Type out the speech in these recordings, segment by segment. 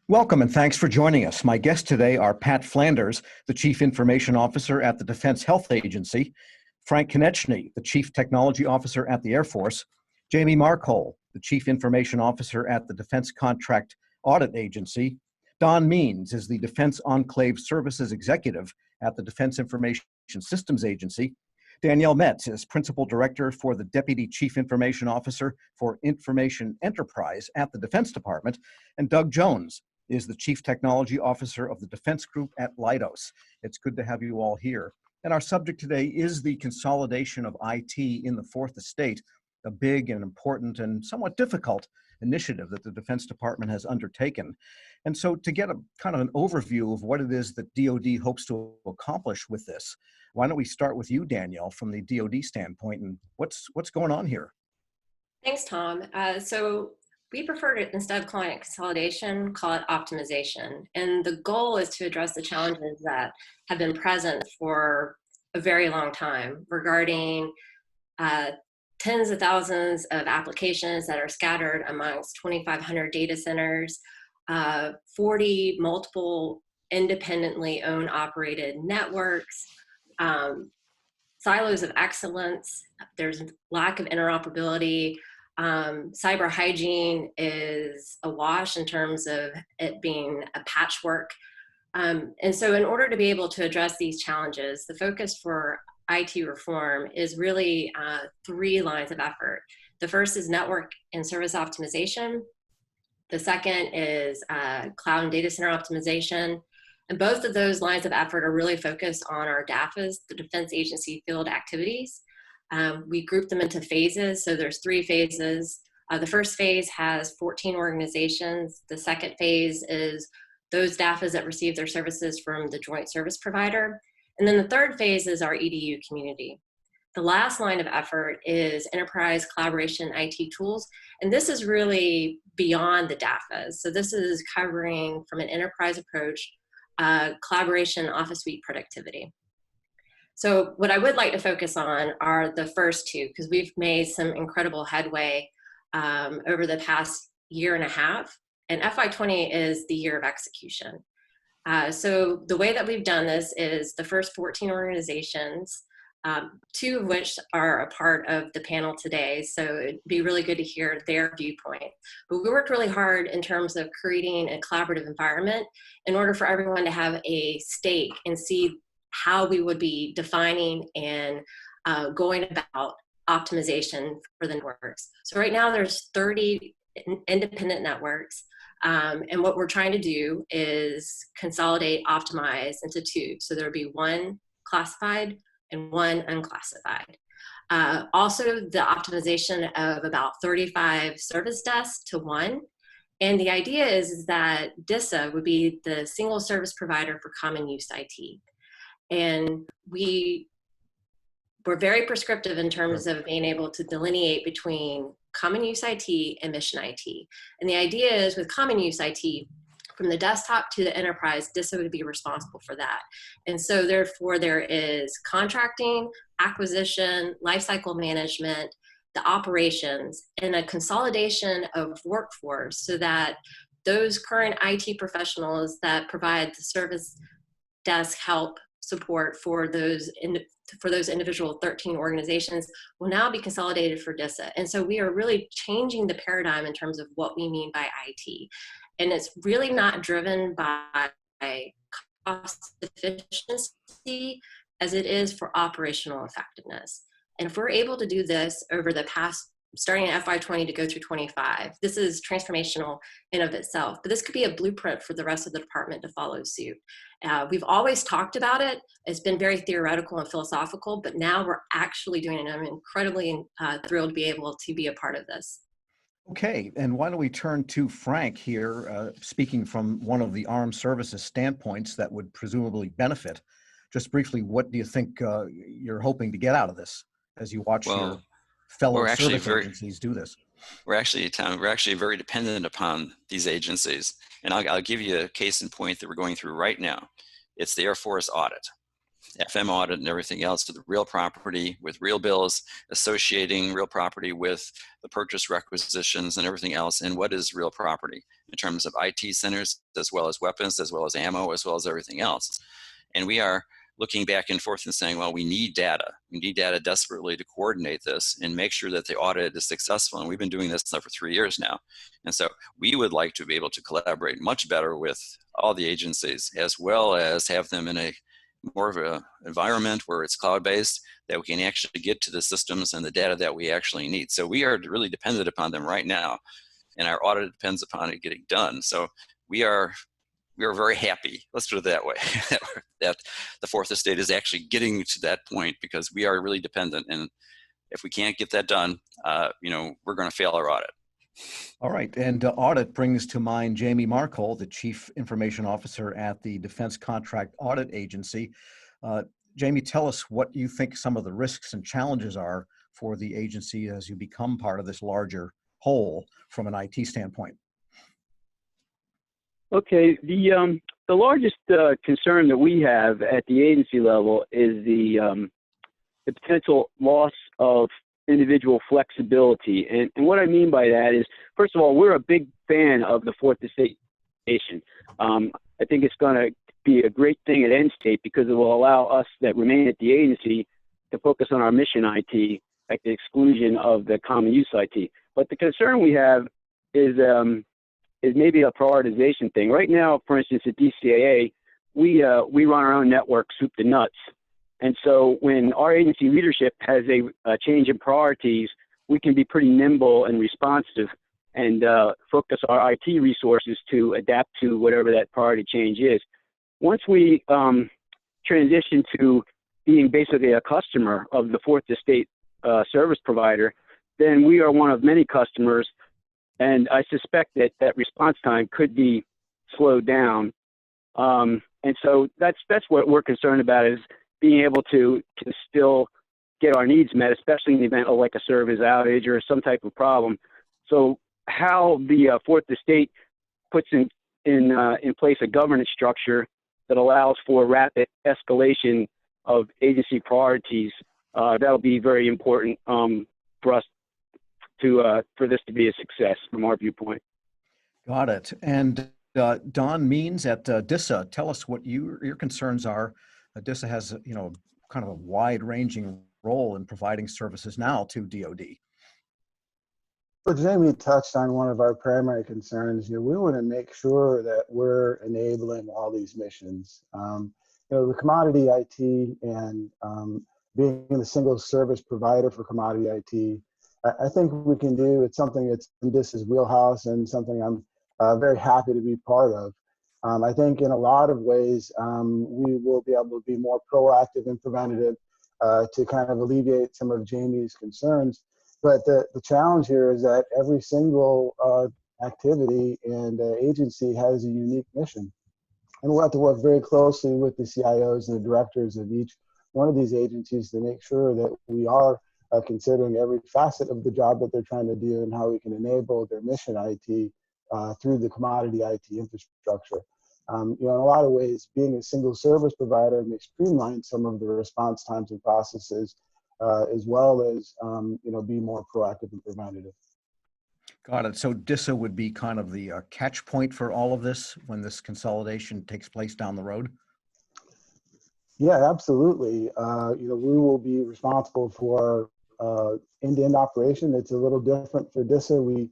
Welcome and thanks for joining us. My guests today are Pat Flanders, the Chief Information Officer at the Defense Health Agency, Frank Konechny, the Chief Technology Officer at the Air Force, Jamie Markole, the Chief Information Officer at the Defense Contract Audit Agency, Don Means is the Defense Enclave Services Executive at the Defense Information Systems Agency, Danielle Metz is Principal Director for the Deputy Chief Information Officer for Information Enterprise at the Defense Department, and Doug Jones is the Chief Technology Officer of the Defense Group at Leidos. It's good to have you all here. And our subject today is the consolidation of IT in the Fourth Estate, a big and important and somewhat difficult initiative that the Defense Department has undertaken. And so to get a kind of an overview of what it is that DoD hopes to accomplish with this, why don't we start with you, Danielle, from the DoD standpoint, and what's going on here? Thanks, Tom. So we prefer to, instead of calling it consolidation, call it optimization. And the goal is to address the challenges that have been present for a very long time regarding tens of thousands of applications that are scattered amongst 2,500 data centers, 40 multiple independently owned operated networks, silos of excellence. There's lack of interoperability. Cyber hygiene is awash in terms of it being a patchwork. And so in order to be able to address these challenges, the focus for IT reform is really three lines of effort. The first is network and service optimization. The second is cloud and data center optimization. And both of those lines of effort are really focused on our DAFAs, the Defense Agency Field Activities. We group them into phases, so there's three phases. The first phase has 14 organizations. The second phase is those DAFAs that receive their services from the joint service provider. And then the third phase is our EDU community. The last line of effort is enterprise collaboration IT tools. And this is really beyond the DAFAs. So this is covering from an enterprise approach, collaboration, office suite productivity. So what I would like to focus on are the first two, because we've made some incredible headway over the past year and a half, and FY20 is the year of execution. So the way that we've done this is the first 14 organizations, two of which are a part of the panel today, so it'd be really good to hear their viewpoint. But we worked really hard in terms of creating a collaborative environment in order for everyone to have a stake and see how we would be defining and going about optimization for the networks. So right now there's 30 independent networks, and what we're trying to do is consolidate, optimize into two. So there'll be one classified and one unclassified. Also the optimization of about 35 service desks to one. And the idea is that DISA would be the single service provider for common use IT. And we're very prescriptive in terms of being able to delineate between common use IT and mission IT. And the idea is with common use IT, from the desktop to the enterprise, DISA would be responsible for that. And so therefore there is contracting, acquisition, lifecycle management, the operations, and a consolidation of workforce so that those current IT professionals that provide the service desk help support for those individual 13 organizations will now be consolidated for DISA. And so we are really changing the paradigm in terms of what we mean by IT. And it's really not driven by cost efficiency as it is for operational effectiveness. And if we're able to do this over the past, starting in FY20 to go through 25, this is transformational in of itself, but this could be a blueprint for the rest of the department to follow suit. We've always talked about it. It's been very theoretical and philosophical, but now we're actually doing it. I'm incredibly thrilled to be able to be a part of this. Okay, and why don't we turn to Frank here, speaking from one of the armed services standpoints that would presumably benefit. Just briefly, what do you think you're hoping to get out of this as you watch your fellow service agencies do this? We're actually very dependent upon these agencies. And I'll give you a case in point that we're going through right now. It's the Air Force audit. FM audit and everything else, to the real property with real bills, associating real property with the purchase requisitions and everything else. And what is real property in terms of IT centers, as well as weapons, as well as ammo, as well as everything else. And we are looking back and forth and saying, well, we need data. We need data desperately to coordinate this and make sure that the audit is successful. And we've been doing this now for 3 years now. And so we would like to be able to collaborate much better with all the agencies, as well as have them in a more of an environment where it's cloud-based, that we can actually get to the systems and the data that we actually need. So we are really dependent upon them right now, and our audit depends upon it getting done. So we are very happy, let's put it that way, that the fourth estate is actually getting to that point, because we are really dependent. And if we can't get that done, we're going to fail our audit. All right, and audit brings to mind Jamie Markole, the Chief Information Officer at the Defense Contract Audit Agency. Jamie, tell us what you think some of the risks and challenges are for the agency as you become part of this larger whole from an IT standpoint. Okay, the largest concern that we have at the agency level is the potential loss of individual flexibility. And what I mean by that is, first of all, we're a big fan of the fourth estate station. I think it's going to be a great thing at end state, because it will allow us that remain at the agency to focus on our mission IT at the exclusion of the common use IT. But the concern we have is maybe a prioritization thing. Right now, for instance, at DCAA, we run our own network, soup to nuts. And so when our agency leadership has a change in priorities, we can be pretty nimble and responsive and focus our IT resources to adapt to whatever that priority change is. Once we transition to being basically a customer of the fourth estate service provider, then we are one of many customers. And I suspect that response time could be slowed down. And so that's what we're concerned about, is being able to still get our needs met, especially in the event of like a service outage or some type of problem. So how the fourth estate puts in place a governance structure that allows for rapid escalation of agency priorities, that'll be very important for us for this to be a success from our viewpoint. Got it. And Don Means at DISA, tell us what your concerns are. DISA has, kind of a wide-ranging role in providing services now to DoD. Well, Jamie touched on one of our primary concerns. We want to make sure that we're enabling all these missions. The commodity IT and being the single service provider for commodity IT, I think we can do. It's something that's in DISA's wheelhouse and something I'm very happy to be part of. I think in a lot of ways, we will be able to be more proactive and preventative to kind of alleviate some of Jamie's concerns. But the challenge here is that every single activity and agency has a unique mission. And we'll have to work very closely with the CIOs and the directors of each one of these agencies to make sure that we are considering every facet of the job that they're trying to do and how we can enable their mission IT through the commodity IT infrastructure. In a lot of ways, being a single service provider may streamline some of the response times and processes, as well as be more proactive and preventative. Got it. So DISA would be kind of the catch point for all of this when this consolidation takes place down the road? Yeah, absolutely. We will be responsible for end-to-end operation. It's a little different for DISA. We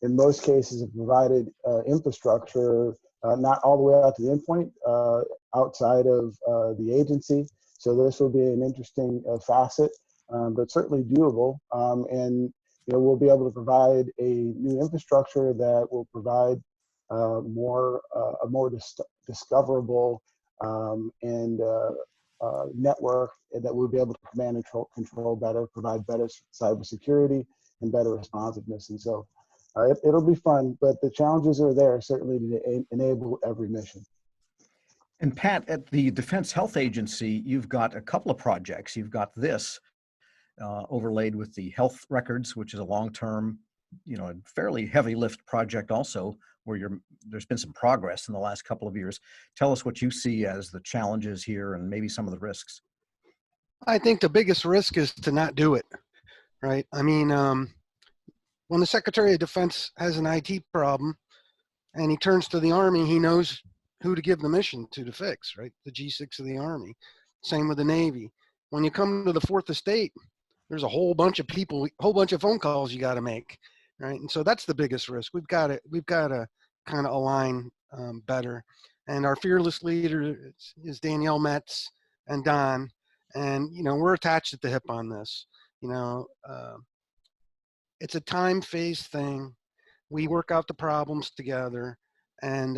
in most cases have provided infrastructure, not all the way out to the endpoint, outside of the agency. So this will be an interesting facet, but certainly doable. And we'll be able to provide a new infrastructure that will provide a more discoverable and network that we'll be able to command and control better, provide better cybersecurity and better responsiveness. And so it'll be fun, but the challenges are there certainly to enable every mission. And Pat, at the Defense Health Agency, you've got a couple of projects. You've got this overlaid with the health records, which is a long-term, fairly heavy lift project also where there's been some progress in the last couple of years. Tell us what you see as the challenges here and maybe some of the risks. I think the biggest risk is to not do it, right? I mean, when the Secretary of Defense has an IT problem and he turns to the Army, he knows who to give the mission to fix, right? The G6 of the Army. Same with the Navy. When you come to the fourth estate, there's a whole bunch of people, a whole bunch of phone calls you got to make, right? And so that's the biggest risk. We've got to kind of align better. And our fearless leader is Danielle Metz and Don. And, you know, we're attached at the hip on this. You know, it's a time phase thing. We work out the problems together. And,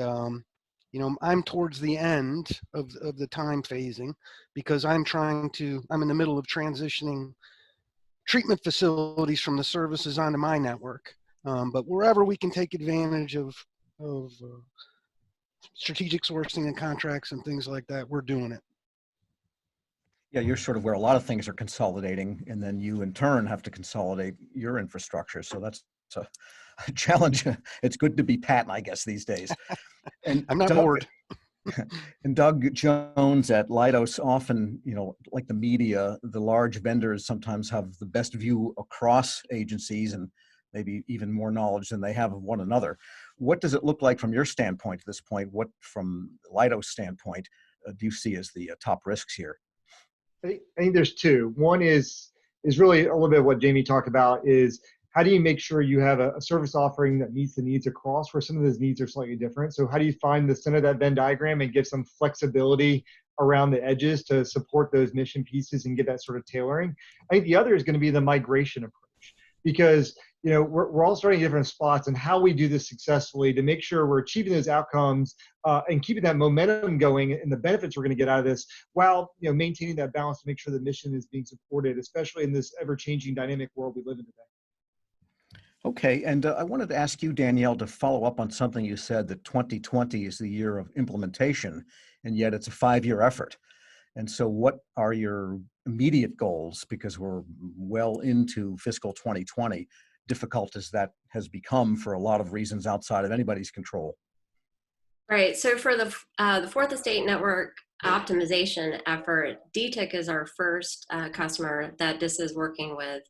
you know, I'm towards the end of the time phasing because I'm in the middle of transitioning treatment facilities from the services onto my network. But wherever we can take advantage of strategic sourcing and contracts and things like that, we're doing it. Yeah, you're sort of where a lot of things are consolidating, and then you in turn have to consolidate your infrastructure. So that's a challenge. It's good to be Pat, I guess, these days. And I'm not bored. And Doug Jones at Leidos often, you know, like the media, the large vendors sometimes have the best view across agencies and maybe even more knowledge than they have of one another. What does it look like from your standpoint at this point? What, from Leidos' standpoint, do you see as the top risks here? I think there's two. One is really a little bit of what Jamie talked about is how do you make sure you have a service offering that meets the needs across where some of those needs are slightly different? So how do you find the center of that Venn diagram and give some flexibility around the edges to support those mission pieces and get that sort of tailoring? I think the other is going to be the migration approach, because you know we're all starting at different spots, and how we do this successfully to make sure we're achieving those outcomes and keeping that momentum going and the benefits we're going to get out of this, while you know maintaining that balance to make sure the mission is being supported, especially in this ever-changing dynamic world we live in today. Okay, and I wanted to ask you, Danielle, to follow up on something you said, that 2020 is the year of implementation, and yet it's a 5-year effort. And so what are your immediate goals? Because we're well into fiscal 2020, difficult as that has become for a lot of reasons outside of anybody's control. Right, so for the Fourth Estate Network optimization effort, DTIC is our first customer that this is working with.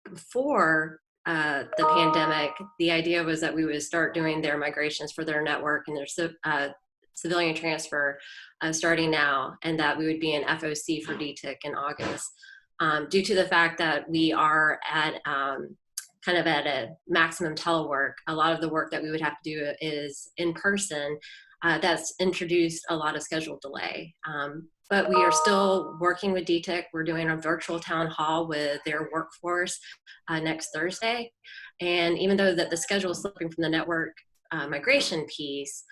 Before the pandemic, the idea was that we would start doing their migrations for their network and their civilian transfer starting now, and that we would be in FOC for DTIC in August. Due to the fact that we are at kind of at a maximum telework, a lot of the work that we would have to do is in person. That's introduced a lot of schedule delay. But we are still working with DTIC. We're doing a virtual town hall with their workforce next Thursday. And even though that the schedule is slipping from the network migration piece,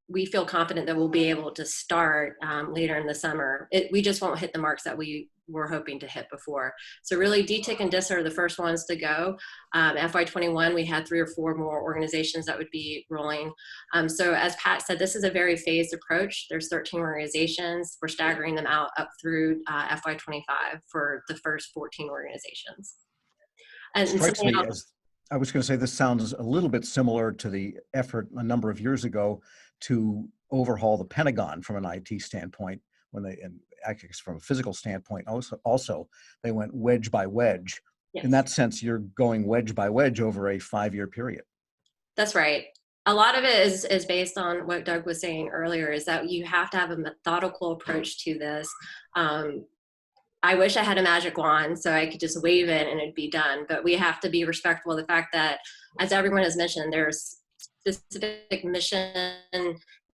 we feel confident that we'll be able to start later in the summer. We just won't hit the marks that we were hoping to hit before. So really DTIC and DIS are the first ones to go. FY21, we had 3 or 4 more organizations that would be rolling. So as Pat said, this is a very phased approach. There's 13 organizations. We're staggering them out up through FY25 for the first 14 organizations. And strikes me as, I was going to say, this sounds a little bit similar to the effort a number of years ago to overhaul the Pentagon from an IT standpoint, when they, and actually from a physical standpoint also they went wedge by wedge. Yes. In that sense, you're going wedge by wedge over a 5-year period. That's right. A lot of it is based on what Doug was saying earlier, is that you have to have a methodical approach to this. I wish I had a magic wand so I could just wave it and it'd be done, but we have to be respectful of the fact that, as everyone has mentioned, there's specific mission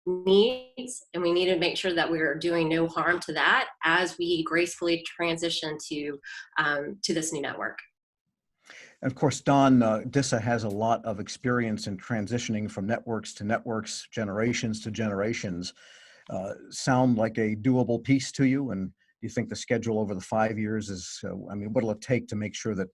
needs, and we need to make sure that we're doing no harm to that as we gracefully transition to this new network. And of course, Don, DISA has a lot of experience in transitioning from networks to networks, generations to generations. Sound like a doable piece to you? And do you think the schedule over the 5 years is, I mean, what'll it take to make sure that,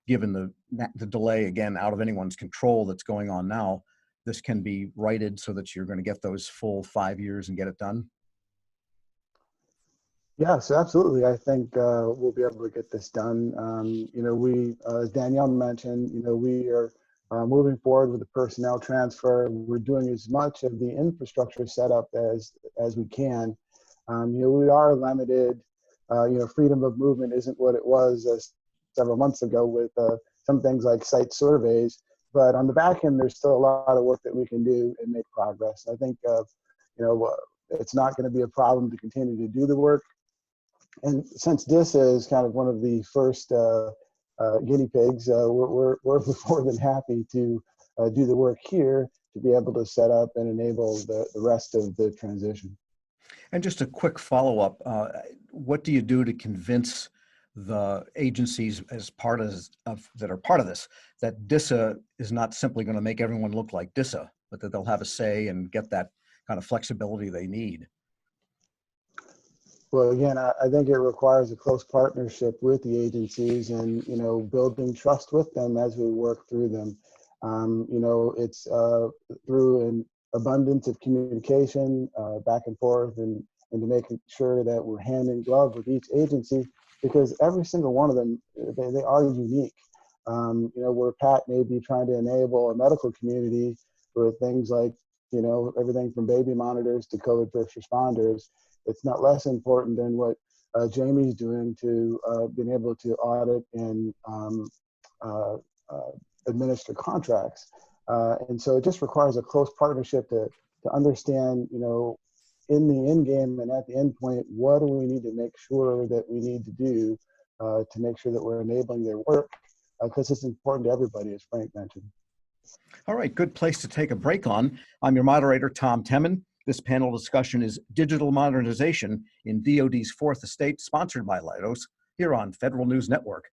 given the delay, again, out of anyone's control that's going on now, this can be righted so that you're going to get those full 5 years and get it done? Yes, absolutely. I think we'll be able to get this done. You know, we, as Danielle mentioned, you know, we are moving forward with the personnel transfer. We're doing as much of the infrastructure setup as we can. We are limited. Freedom of movement isn't what it was several months ago with some things like site surveys. But on the back end, there's still a lot of work that we can do and make progress. I think, it's not going to be a problem to continue to do the work. And since DISA is kind of one of the first guinea pigs, we're more than happy to do the work here to be able to set up and enable the rest of the transition. And just a quick follow-up, what do you do to convince the agencies as part of that are part of this, that DISA is not simply going to make everyone look like DISA, but that they'll have a say and get that kind of flexibility they need? Well, again, I think it requires a close partnership with the agencies and, building trust with them as we work through them. It's through an abundance of communication back and forth and to making sure that we're hand in glove with each agency, because every single one of them, they are unique. Where Pat may be trying to enable a medical community with things like, everything from baby monitors to COVID first responders, it's not less important than what Jamie's doing to being able to audit and administer contracts. And so it just requires a close partnership to understand, in the end game and at the end point, what do we need to make sure that we need to do to make sure that we're enabling their work, because it's important to everybody, as Frank mentioned. All right, good place to take a break on. I'm your moderator, Tom Temin. This panel discussion is Digital Modernization in DoD's Fourth Estate, sponsored by Leidos, here on Federal News Network.